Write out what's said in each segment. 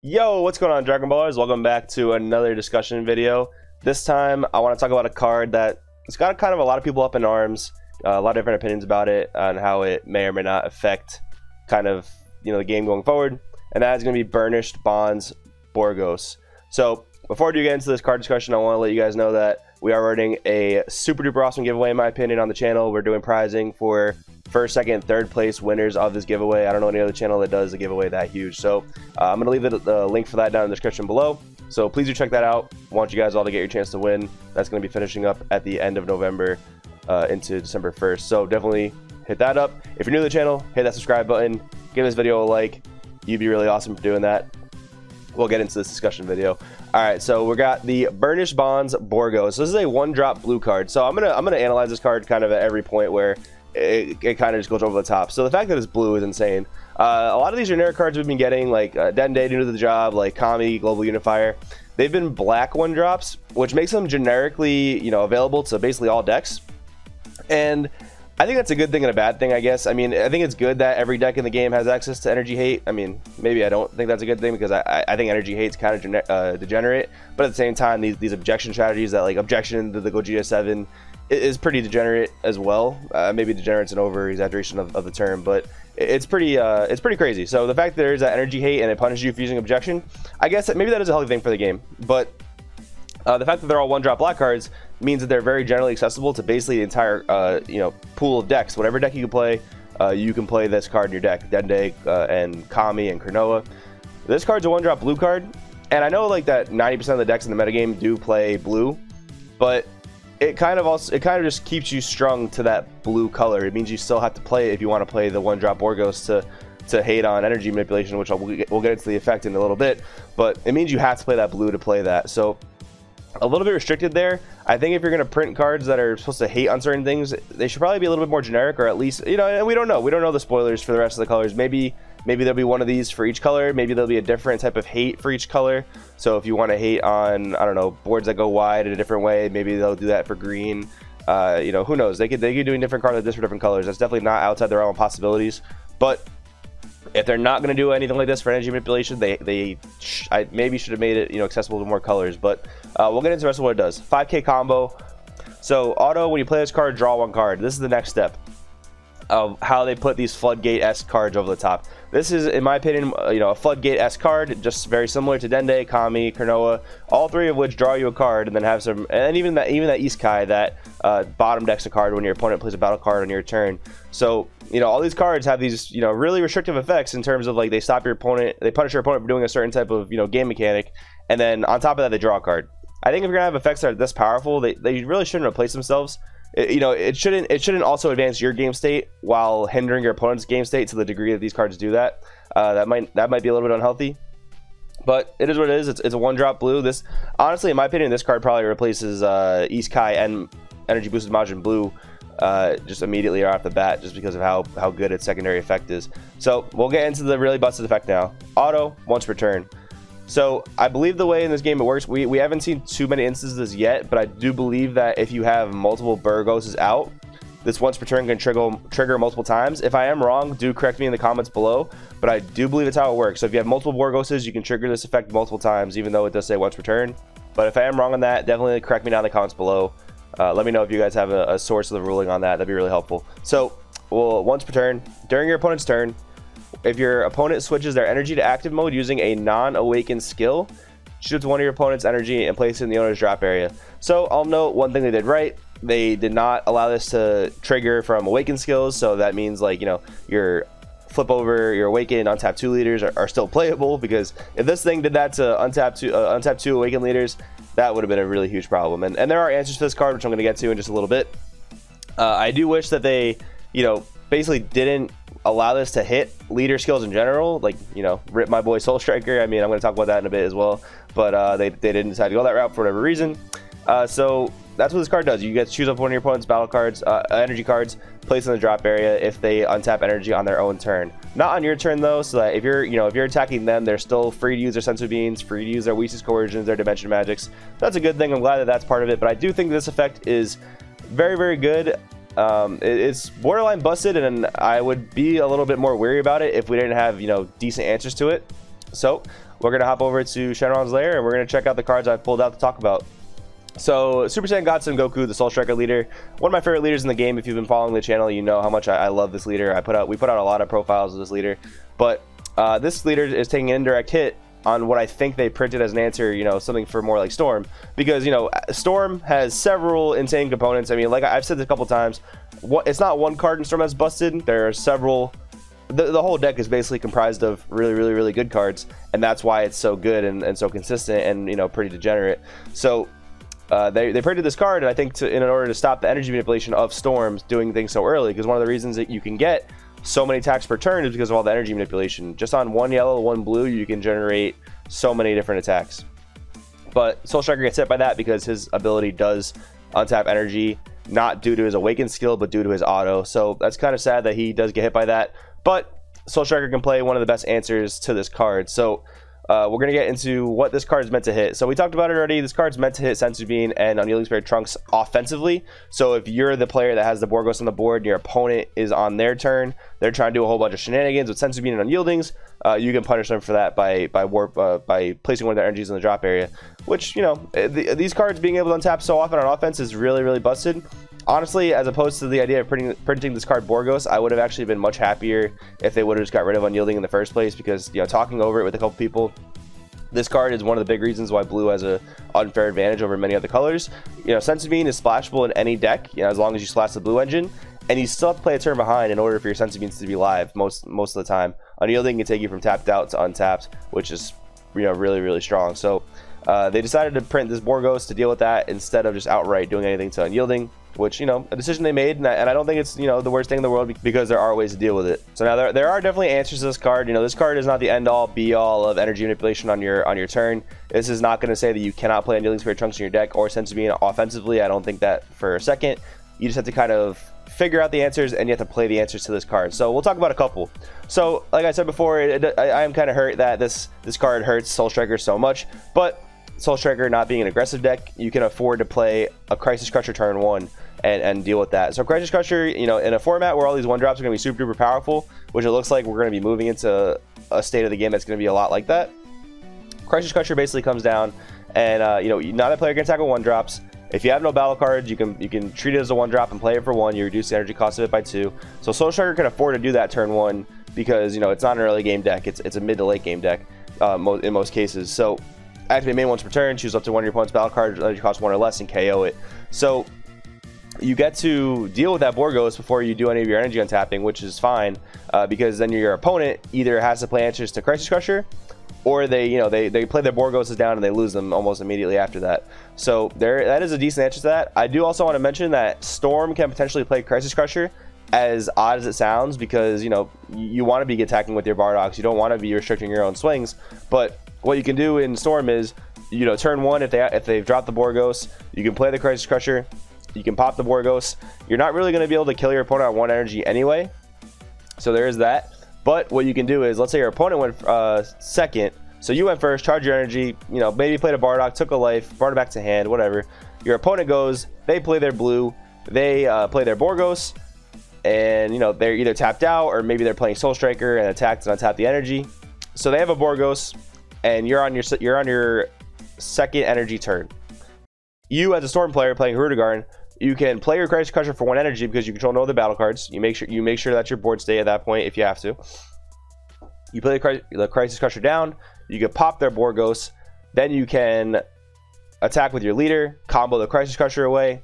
Yo, what's going on, Dragon Ballers? Welcome back to another discussion video. This time I want to talk about a card that it's got kind of a lot of people up in arms, a lot of different opinions about it and how it may or may not affect kind of the game going forward, and that is going to be Burnished Bonds Borgos. So before I do get into this card discussion, I want to let you guys know that we are running a super duper awesome giveaway, in my opinion, on the channel. We're doing prizing for first, second, third place winners of this giveaway. I don't know any other channel that does a giveaway that huge. So I'm going to leave the link for that down in the description below. So please do check that out. I want you guys all to get your chance to win. That's going to be finishing up at the end of November into December 1st. So definitely hit that up. If you're new to the channel, hit that subscribe button. Give this video a like. You'd be really awesome for doing that. We'll get into this discussion video. All right, so we got the Burnished Bonds Borgos. So this is a one-drop blue card. So I'm gonna analyze this card kind of at every point where it kind of just goes over the top. So the fact that it's blue is insane. A lot of these generic cards we've been getting, like Dende, New to the Job, like Kami, Global Unifier, they've been black one drops, which makes them generically available to basically all decks. And I think that's a good thing and a bad thing, I guess. I mean, I think it's good that every deck in the game has access to energy hate. I mean, maybe I don't think that's a good thing, because I think energy hate's kind of degenerate. But at the same time, these objection strategies, that like objection to the Gogeta 7 is pretty degenerate as well. Maybe degenerate's an over exaggeration of the term, but it's pretty crazy. So the fact that there's that energy hate and it punishes you for using objection, I guess maybe that is a healthy thing for the game. But the fact that they're all one-drop black cards means that they're very generally accessible to basically the entire pool of decks. Whatever deck you can play this card in your deck. Dende and Kami and Kronoa. This card's a one-drop blue card, and I know like that 90% of the decks in the metagame do play blue, but it kind of just keeps you strung to that blue color. It means you still have to play it if you want to play the one-drop Borgos to hate on energy manipulation, which we'll get into the effect in a little bit. But it means you have to play that blue to play that. So a little bit restricted there. I think if you're going to print cards that are supposed to hate on certain things, they should probably be a little bit more generic, or at least, and we don't know the spoilers for the rest of the colors. Maybe there'll be one of these for each color. Maybe there'll be a different type of hate for each color. So if you want to hate on, I don't know, boards that go wide in a different way, maybe they'll do that for green. Who knows? They could be doing different cards like this for different colors. That's definitely not outside the realm of possibilities. But if they're not going to do anything like this for energy manipulation, I maybe should have made it accessible to more colors. But we'll get into the rest of what it does. 5k combo. So auto, when you play this card, draw one card. This is the next step of how they put these floodgate-esque cards over the top. This is, in my opinion, a floodgate-esque card, just very similar to Dende, Kami, Kronoa, all three of which draw you a card and then have some, and even that Isekai that bottom decks a card when your opponent plays a battle card on your turn. So all these cards have these really restrictive effects in terms of like they stop your opponent, they punish your opponent for doing a certain type of game mechanic, and then on top of that they draw a card. I think if you're gonna have effects that are this powerful, they really shouldn't replace themselves. It shouldn't also advance your game state while hindering your opponent's game state to the degree that these cards do that. That might be a little bit unhealthy, but it is what it is. It's a one-drop blue. This, honestly, in my opinion, this card probably replaces Isekai and Energy Boosted Majin Blue just immediately right off the bat, just because of how good its secondary effect is. So we'll get into the really busted effect now. Auto, once per turn. So I believe the way in this game it works, we haven't seen too many instances yet, but I do believe that if you have multiple Burgos out, this once per turn can trigger multiple times. If I am wrong, do correct me in the comments below, but I do believe it's how it works. So if you have multiple Borgoses, you can trigger this effect multiple times, even though it does say once per turn. But if I am wrong on that, definitely correct me down in the comments below. Let me know if you guys have a source of the ruling on that. That'd be really helpful. So, well, once per turn, during your opponent's turn, if your opponent switches their energy to active mode using a non-awakened skill, shoots one of your opponent's energy and place it in the owner's drop area. So I'll note one thing they did right. They did not allow this to trigger from awakened skills. So that means like, your flip over, your awakened, untap 2 leaders are still playable, because if this thing did that to untap 2 awakened leaders, that would have been a really huge problem. And there are answers to this card, which I'm going to get to in just a little bit. I do wish that they, basically didn't allow this to hit leader skills in general, like rip my boy Soul Striker. I mean, I'm going to talk about that in a bit as well, but they didn't decide to go that route for whatever reason. So that's what this card does. You get to choose up one of your opponent's battle cards, energy cards, place in the drop area if they untap energy on their own turn. Not on your turn though, so that if you're attacking them, they're still free to use their sensu beans, free to use their Weese's coercions, their dimension magics. That's a good thing. I'm glad that that's part of it, but I do think this effect is very, very good. It's borderline busted, and I would be a little bit more wary about it if we didn't have decent answers to it. So we're going to hop over to Shenron's lair and we're going to check out the cards I've pulled out to talk about. So Super Saiyan God Son Goku, the Soul Striker leader, one of my favorite leaders in the game. If you've been following the channel, you know how much I love this leader. We put out a lot of profiles of this leader, but this leader is taking an indirect hit on what I think they printed as an answer, you know, something for more like Storm, because, you know, Storm has several insane components. I mean, like I've said this a couple times, it's not one card in Storm that's busted. There are several. The whole deck is basically comprised of really good cards, and that's why it's so good and so consistent and, you know, pretty degenerate. So they printed this card, and I think in order to stop the energy manipulation of Storms doing things so early, because one of the reasons that you can get so many attacks per turn is because of all the energy manipulation. Just on one yellow, one blue, you can generate so many different attacks. But Soul Striker gets hit by that because his ability does untap energy, not due to his awakened skill, but due to his auto. So that's kind of sad that he does get hit by that. But Soul Striker can play one of the best answers to this card. So we're going to get into what this card is meant to hit. So we talked about it already. This card's meant to hit Senzu Bean and Unyielding Spirit Trunks offensively. So if you're the player that has the Borgos on the board and your opponent is on their turn, they're trying to do a whole bunch of shenanigans with Senzu Bean and Unyieldings, you can punish them for that by placing one of their energies in the drop area, which, you know, these cards being able to untap so often on offense is really busted. Honestly, as opposed to the idea of printing this card Borgos, I would have actually been much happier if they would have just got rid of Unyielding in the first place, because, you know, talking over it with a couple people, this card is one of the big reasons why blue has an unfair advantage over many other colors. You know, Senzu Bean is splashable in any deck, you know, as long as you splash the blue engine, and you still have to play a turn behind in order for your Senzu Beans to be live most of the time. Unyielding can take you from tapped out to untapped, which is, you know, really strong. So they decided to print this Borgos to deal with that instead of just outright doing anything to Unyielding, which, you know, a decision they made, and I don't think it's, you know, the worst thing in the world, because there are ways to deal with it. So now there are definitely answers to this card. You know, this card is not the end all be all of energy manipulation on your turn. This is not going to say that you cannot play Unyielding Spirit Trunks in your deck or Senzu Bean offensively. I don't think that for a second. You just have to kind of figure out the answers, and you have to play the answers to this card. So we'll talk about a couple. So like I said before, I am kind of hurt that this card hurts Soul Striker so much, but Soul Striker not being an aggressive deck, you can afford to play a Crisis Crusher turn 1 and deal with that. So Crisis Crusher, you know, in a format where all these 1-drops are going to be super duper powerful, which it looks like we're going to be moving into a state of the game that's going to be a lot like that. Crisis Crusher basically comes down, and you know, not a player can tackle 1-drops. If you have no battle cards, you can treat it as a 1-drop and play it for 1. You reduce the energy cost of it by 2. So Soul Striker can afford to do that turn 1 because, you know, it's not an early game deck. It's a mid to late game deck in most cases. So activate main once per turn, choose up to one of your opponent's battle cards, energy cost 1 or less, and KO it. So you get to deal with that Borgos before you do any of your energy untapping, which is fine, because then your opponent either has to play answers to Crisis Crusher, or they play their Borgos down and they lose them almost immediately after that. So that is a decent answer to that. I do also want to mention that Storm can potentially play Crisis Crusher, as odd as it sounds, because, you know, you want to be attacking with your Bardox. You don't want to be restricting your own swings. But what you can do in Storm is, you know, turn 1, if they've dropped the Borgos, you can play the Crisis Crusher. You can pop the Borgos. You're not really going to be able to kill your opponent on 1 energy anyway, so there is that. But what you can do is, let's say your opponent went second, so you went first, charge your energy, you know, maybe played a Bardock, took a life, brought it back to hand, whatever. Your opponent goes, they play their blue, they play their Borgos, and, you know, they're either tapped out, or maybe they're playing Soul Striker and attacked and untap the energy. So they have a Borgos, and you're on your second energy turn. You, as a Storm player playing Rudigarn, you can play your Crisis Crusher for 1 energy because you control no other battle cards. You make sure that's your board state at that point if you have to. You play the Crisis Crusher down. You can pop their Borgos. Then you can attack with your leader, combo the Crisis Crusher away,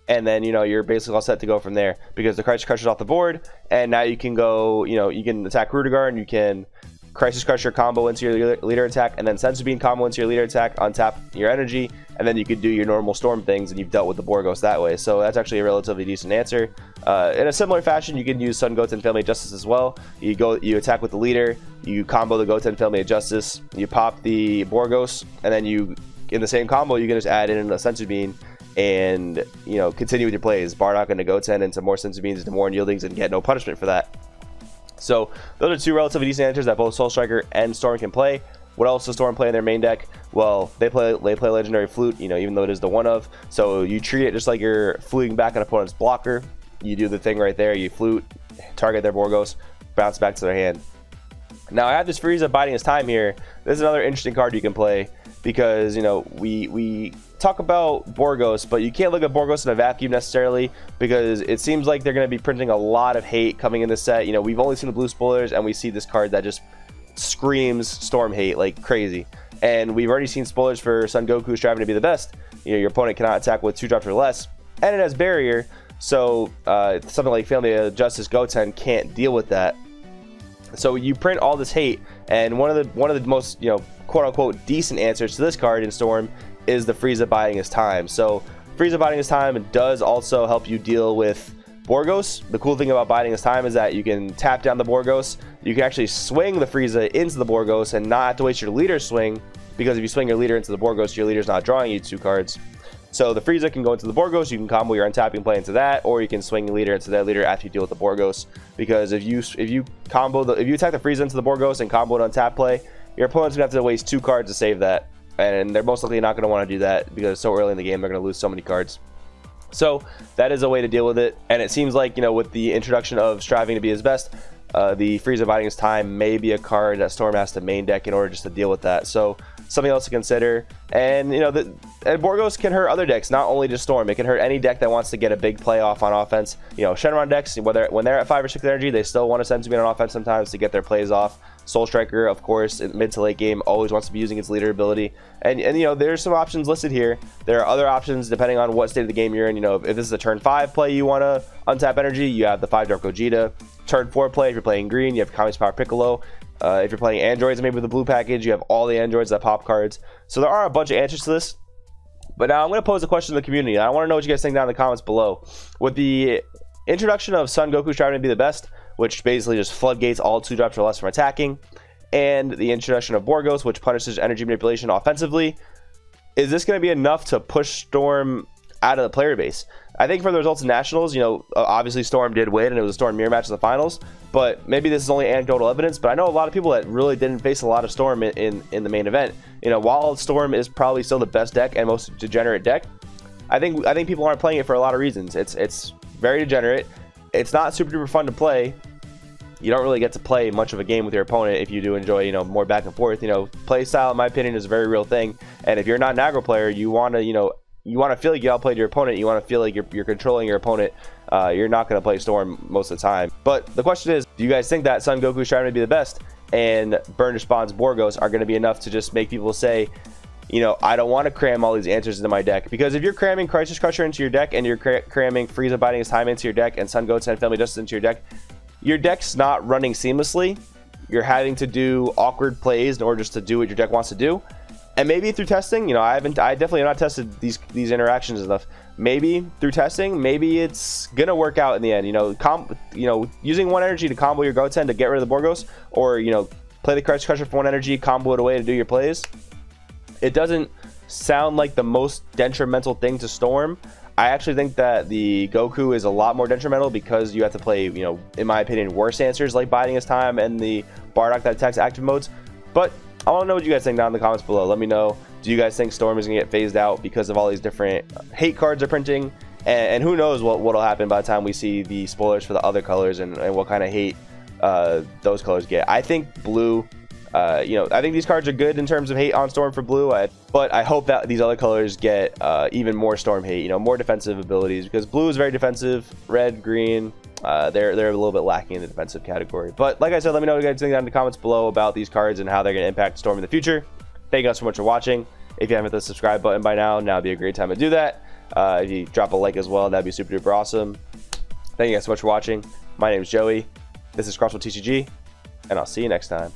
and then, you know, you're basically all set to go from there because the Crisis Crusher's off the board, and now you can go, you know, you can attack Rudigarn, you can Crisis Crusher combo into your leader attack, and then Senzu Bean combo into your leader attack, untap your energy, and then you could do your normal Storm things, and you've dealt with the Borgos that way. So that's actually a relatively decent answer. In a similar fashion, you can use Sun Goten Family of Justice as well. You attack with the leader, you combo the Goten Family of Justice, you pop the Borgos, and then you, in the same combo, you can just add in a Senzu Bean and, you know, continue with your plays. Bardock into Goten, into more Senzu Beans, into more Unyieldings, and get no punishment for that. So those are 2 relatively decent answers that both Soul Striker and Storm can play. What else does Storm play in their main deck? Well, they play Legendary Flute, you know, even though it is the 1 of. So you treat it just like you're fluting back an opponent's blocker. You do the thing right there. You flute, target their Borgos, bounce back to their hand. Now I have this Frieza biding his time here. This is another interesting card you can play because, you know, we talk about Borgos, but you can't look at Borgos in a vacuum necessarily because it seems like they're going to be printing a lot of hate coming in this set. You know, we've only seen the blue spoilers and we see this card that just screams Storm hate like crazy. And we've already seen spoilers for Son Goku striving to be the best. You know, your opponent cannot attack with 2 drops or less, and it has barrier, so something like Family of Justice Goten can't deal with that. So you print all this hate, and one of the most, you know, quote unquote decent answers to this card in Storm is the Frieza biding his time. So Frieza biding his time does also help you deal with Borgos. The cool thing about biding his time is that you can tap down the Borgos. You can actually swing the Frieza into the Borgos and not have to waste your leader swing, because if you swing your leader into the Borgos, your leader's not drawing you 2 cards. So the Frieza can go into the Borgos, you can combo your untapping play into that, or you can swing your leader into that leader after you deal with the Borgos. Because if you attack the Frieza into the Borgos and combo an untap play, your opponent's gonna have to waste 2 cards to save that. And they're most likely not gonna want to do that because so early in the game they're gonna lose so many cards. So that is a way to deal with it. And it seems like, you know, with the introduction of striving to be his best, the Frieza biding his time may be a card that Storm has to main deck in order just to deal with that. So something else to consider. And, you know, and Borgos can hurt other decks, not only just Storm. It can hurt any deck that wants to get a big playoff on offense. You know, Shenron decks, when they're at 5 or 6 energy, they still want to send somebody on offense sometimes to get their plays off. Soul Striker, of course, in mid to late game, always wants to be using its leader ability. And you know, there's some options listed here. There are other options depending on what state of the game you're in. You know, if this is a turn 5 play, you want to untap energy, you have the 5-drop Gogeta. Turn 4 play, if you're playing green, you have Kami's Power Piccolo. If you're playing androids, maybe with the blue package, you have all the androids that pop cards. So there are a bunch of answers to this. But now I'm going to pose a question to the community. I want to know what you guys think down in the comments below. With the introduction of Son Goku striving to be the best, which basically just floodgates all 2 drops or less from attacking, and the introduction of Borgos, which punishes energy manipulation offensively, is this going to be enough to push Storm out of the player base? I think for the results of Nationals, you know, obviously Storm did win, and it was a Storm mirror match in the finals, but maybe this is only anecdotal evidence. But I know a lot of people that really didn't face a lot of Storm in the main event. You know, while Storm is probably still the best deck and most degenerate deck, I think people aren't playing it for a lot of reasons. It's very degenerate. It's not super duper fun to play. You don't really get to play much of a game with your opponent if you do enjoy, you know, more back and forth. You know, play style, in my opinion, is a very real thing. And if you're not an aggro player, you want to, you know, you want to feel like you outplayed your opponent. You want to feel like you're controlling your opponent. You're not going to play Storm most of the time. But the question is, do you guys think that Son Goku striving to be the best and Burnished Bonds Borgos are going to be enough to just make people say, you know, I don't want to cram all these answers into my deck? Because if you're cramming Crisis Crusher into your deck and you're cramming Frieza biding his time into your deck and Son Goten and Family Justice into your deck's not running seamlessly. You're having to do awkward plays in order just to do what your deck wants to do. And maybe through testing, you know, I definitely have not tested these interactions enough. Maybe through testing, maybe it's gonna work out in the end. You know, using 1 energy to combo your Goten to get rid of the Borgos, or, you know, play the Crisis Crusher for 1 energy, combo it away to do your plays. It doesn't sound like the most detrimental thing to Storm. I actually think that the Goku is a lot more detrimental because you have to play, you know, in my opinion, worse answers like biding his time and the Bardock that attacks active modes. But I want to know what you guys think down in the comments below. Let me know. Do you guys think Storm is going to get phased out because of all these different hate cards are printing? And who knows what'll happen by the time we see the spoilers for the other colors and what kind of hate those colors get. I think blue, you know, I think these cards are good in terms of hate on Storm for blue, but I hope that these other colors get even more Storm hate, you know, more defensive abilities, because blue is very defensive. Red, green, they're a little bit lacking in the defensive category. But like I said, let me know what you guys think down in the comments below about these cards and how they're going to impact Storm in the future. Thank you guys so much for watching. If you haven't hit the subscribe button by now would be a great time to do that. If you drop a like as well, that'd be super duper awesome. Thank you guys so much for watching. My name is Joey. This is Crossroad TCG, and I'll see you next time.